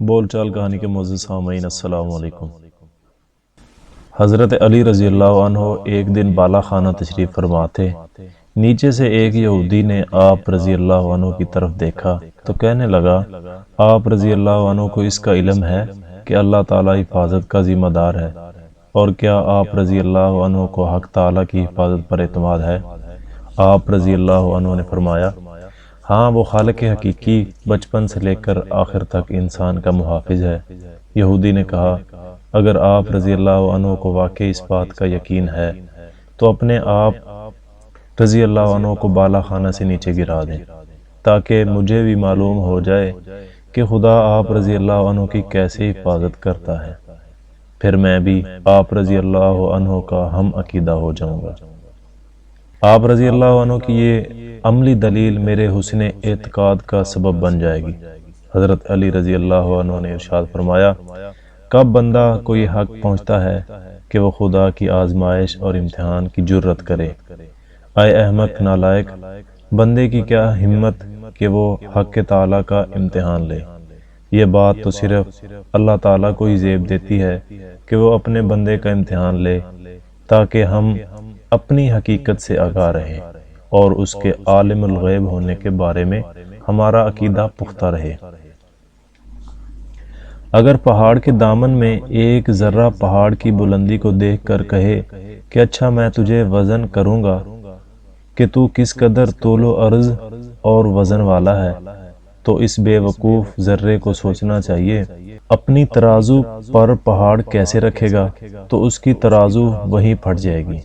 بول چال کہانی کے معزز سامعین السلام علیکم۔ حضرت علی رضی اللہ عنہ ایک دن بالا خانہ تشریف فرما تھے۔ نیچے سے ایک یہودی نے آپ رضی اللہ عنہ کی طرف دیکھا تو کہنے لگا، آپ رضی اللہ عنہ کو اس کا علم ہے کہ اللہ تعالیٰ حفاظت کا ذمہ دار ہے، اور کیا آپ رضی اللہ عنہ کو حق تعالیٰ کی حفاظت پر اعتماد ہے؟ آپ رضی اللہ عنہ نے فرمایا، ہاں، وہ خالق حقیقی بچپن سے لے کر آخر تک انسان کا محافظ ہے۔ یہودی نے کہا، اگر آپ رضی اللہ عنہ کو واقعی اس بات کا یقین ہے تو اپنے آپ رضی اللہ عنہ کو بالا خانہ سے نیچے گرا دیں، تاکہ مجھے بھی معلوم ہو جائے کہ خدا آپ رضی اللہ عنہ کی کیسے حفاظت کرتا ہے، پھر میں بھی آپ رضی اللہ عنہ کا ہم عقیدہ ہو جاؤں گا۔ آپ رضی اللہ عنہ کی یہ عملی دلیل میرے حسن اعتقاد کا سبب بن جائے گی۔ حضرت علی رضی اللہ عنہ نے ارشاد فرمایا، کب بندہ کو یہ حق پہنچتا ہے کہ وہ خدا کی آزمائش اور امتحان کی جرت کرے؟ اے احمق نالائق، بندے کی کیا ہمت کہ وہ حق تعالیٰ کا امتحان لے۔ یہ بات تو صرف اللہ تعالیٰ کو ہی زیب دیتی ہے کہ وہ اپنے بندے کا امتحان لے، تاکہ ہم اپنی حقیقت سے آگاہ رہیں اور اس کے عالم الغیب ہونے کے بارے میں ہمارا عقیدہ پختہ رہے۔ اگر پہاڑ کے دامن میں ایک ذرہ پہاڑ کی بلندی کو دیکھ کر کہے کہ اچھا میں تجھے وزن کروں گا کہ تو کس قدر طول و عرض اور وزن والا ہے، تو اس بے وقوف ذرے کو سوچنا چاہیے اپنی ترازو پر پہاڑ کیسے رکھے گا، تو اس کی ترازو وہیں پھٹ جائے گی۔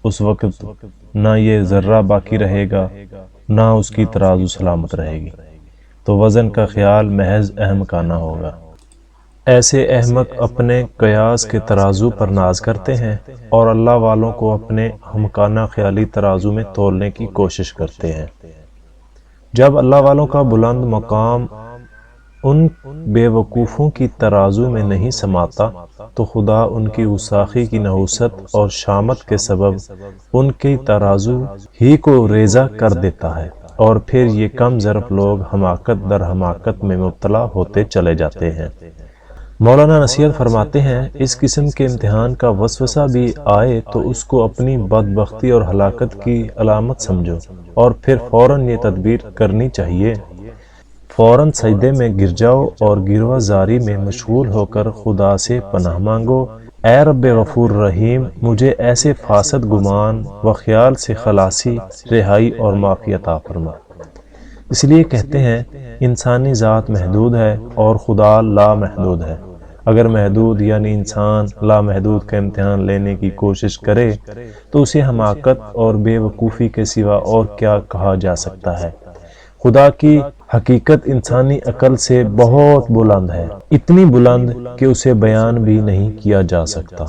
اس وقت نہ یہ ذرہ باقی رہے گا، نہ اس کی ترازو سلامت رہے گی، تو وزن کا خیال محض احمقانہ ہوگا۔ ایسے احمق اپنے قیاس کے ترازو پر ناز کرتے ہیں اور اللہ والوں کو اپنے احمقانہ خیالی ترازو میں تولنے کی کوشش کرتے ہیں۔ جب اللہ والوں کا بلند مقام ان بے وقوفوں کی ترازو میں نہیں سماتا تو خدا ان کی گستاخی کی نحوست اور شامت کے سبب ان کی ترازو ہی کو ریزہ کر دیتا ہے، اور پھر یہ کم ظرف لوگ حماقت در حماقت میں مبتلا ہوتے چلے جاتے ہیں۔ مولانا نصیحت فرماتے ہیں، اس قسم کے امتحان کا وسوسہ بھی آئے تو اس کو اپنی بدبختی اور ہلاکت کی علامت سمجھو، اور پھر فوراً یہ تدبیر کرنی چاہیے، فوراً سجدے میں گر جاؤ اور گروہ زاری میں مشغول ہو کر خدا سے پناہ مانگو، اے رب غفور رحیم، مجھے ایسے فاسد گمان و خیال سے خلاصی، رہائی اور معافی عطا فرما۔ اس لیے کہتے ہیں، انسانی ذات محدود ہے اور خدا لامحدود ہے۔ اگر محدود یعنی انسان لامحدود کا امتحان لینے کی کوشش کرے تو اسے حماقت اور بے وقوفی کے سوا اور کیا کہا جا سکتا ہے؟ خدا کی حقیقت انسانی عقل سے بہت بلند ہے، اتنی بلند کہ اسے بیان بھی نہیں کیا جا سکتا۔